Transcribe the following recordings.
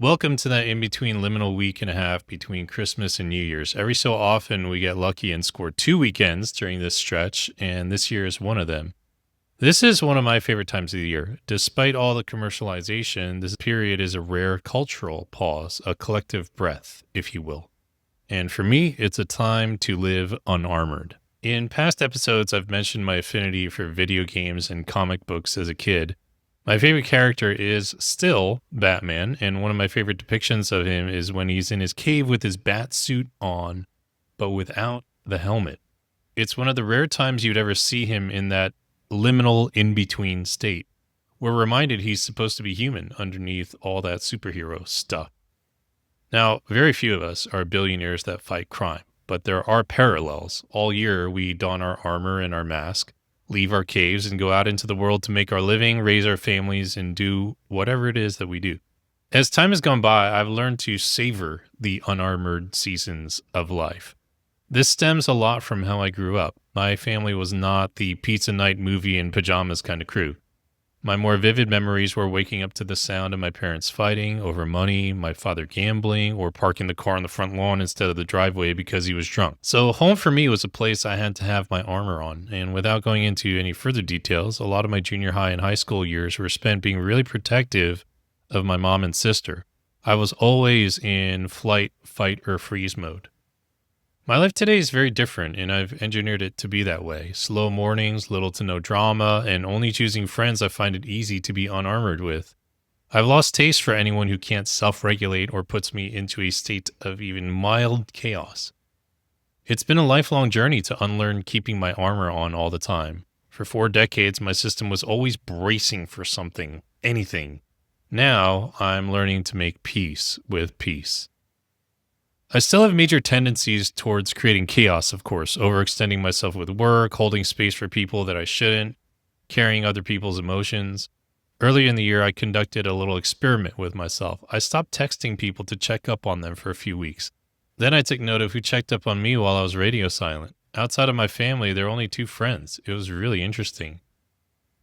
Welcome to that in-between liminal week and a half between Christmas and New Year's. Every so often we get lucky and score 2 weekends during this stretch, and this year is one of them. This is one of my favorite times of the year. Despite all the commercialization, this period is a rare cultural pause, a collective breath, if you will. And for me, it's a time to live unarmored. In past episodes, I've mentioned my affinity for video games and comic books as a kid. My favorite character is still Batman, and one of my favorite depictions of him is when he's in his cave with his bat suit on, but without the helmet. It's one of the rare times you'd ever see him in that liminal in-between state. We're reminded he's supposed to be human underneath all that superhero stuff. Now, very few of us are billionaires that fight crime, but there are parallels. All year, we don our armor and our mask, leave our caves and go out into the world to make our living, raise our families, and do whatever it is that we do. As time has gone by, I've learned to savor the unarmored seasons of life. This stems a lot from how I grew up. My family was not the pizza night movie in pajamas kind of crew. My more vivid memories were waking up to the sound of my parents fighting over money, my father gambling, or parking the car on the front lawn instead of the driveway because he was drunk. So home for me was a place I had to have my armor on. And without going into any further details, a lot of my junior high and high school years were spent being really protective of my mom and sister. I was always in flight, fight, or freeze mode. My life today is very different, and I've engineered it to be that way. Slow mornings, little to no drama, and only choosing friends I find it easy to be unarmored with. I've lost taste for anyone who can't self-regulate or puts me into a state of even mild chaos. It's been a lifelong journey to unlearn keeping my armor on all the time. For 4 decades, my system was always bracing for something, anything. Now, I'm learning to make peace with peace. I still have major tendencies towards creating chaos, of course, overextending myself with work, holding space for people that I shouldn't, carrying other people's emotions. Earlier in the year, I conducted a little experiment with myself. I stopped texting people to check up on them for a few weeks. Then I took note of who checked up on me while I was radio silent. Outside of my family, there were only 2 friends. It was really interesting.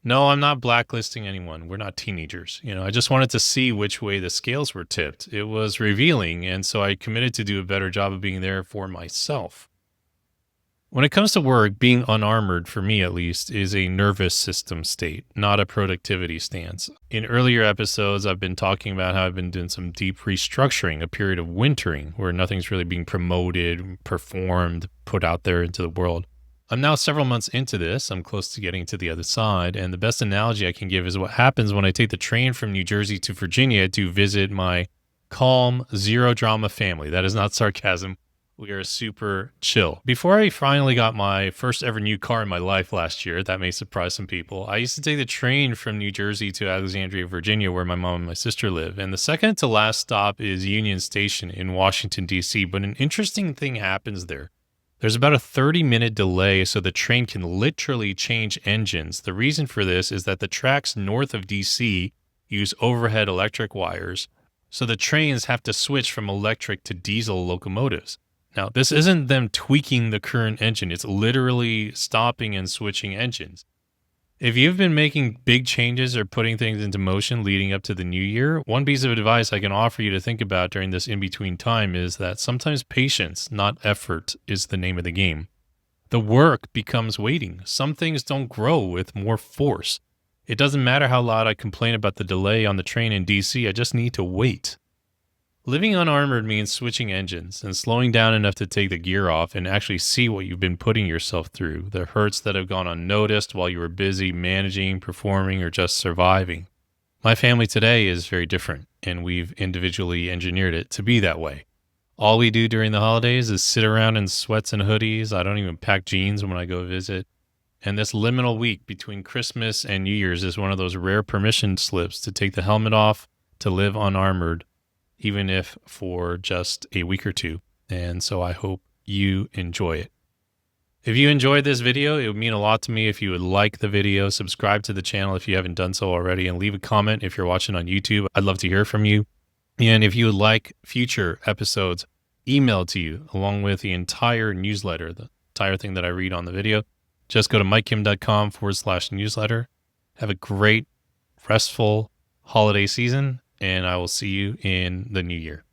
No, I'm not blacklisting anyone. We're not teenagers. I just wanted to see which way the scales were tipped. It was revealing, and so I committed to do a better job of being there for myself. When it comes to work, being unarmored, for me at least, is a nervous system state, not a productivity stance. In earlier episodes, I've been talking about how I've been doing some deep restructuring, a period of wintering, where nothing's really being promoted, performed, put out there into the world. I'm now several months into this. I'm close to getting to the other side. And the best analogy I can give is what happens when I take the train from New Jersey to Virginia to visit my calm, zero drama family. That is not sarcasm. We are super chill. Before I finally got my first ever new car in my life last year, that may surprise some people, I used to take the train from New Jersey to Alexandria, Virginia, where my mom and my sister live. And the second to last stop is Union Station in Washington, D.C. But an interesting thing happens there. There's about a 30-minute delay, so the train can literally change engines. The reason for this is that the tracks north of DC use overhead electric wires, so the trains have to switch from electric to diesel locomotives. Now, this isn't them tweaking the current engine. It's literally stopping and switching engines. If you've been making big changes or putting things into motion leading up to the new year, one piece of advice I can offer you to think about during this in-between time is that sometimes patience, not effort, is the name of the game. The work becomes waiting. Some things don't grow with more force. It doesn't matter how loud I complain about the delay on the train in DC, I just need to wait. Living unarmored means switching engines and slowing down enough to take the gear off and actually see what you've been putting yourself through, the hurts that have gone unnoticed while you were busy managing, performing, or just surviving. My family today is very different, and we've individually engineered it to be that way. All we do during the holidays is sit around in sweats and hoodies. I don't even pack jeans when I go visit. And this liminal week between Christmas and New Year's is one of those rare permission slips to take the helmet off, to live unarmored, even if for just a week or two. And so I hope you enjoy it. If you enjoyed this video, it would mean a lot to me if you would like the video, subscribe to the channel if you haven't done so already, and leave a comment if you're watching on YouTube. I'd love to hear from you. And if you would like future episodes emailed to you along with the entire newsletter, the entire thing that I read on the video, just go to mikekim.com/newsletter. Have a great, restful holiday season, and I will see you in the new year.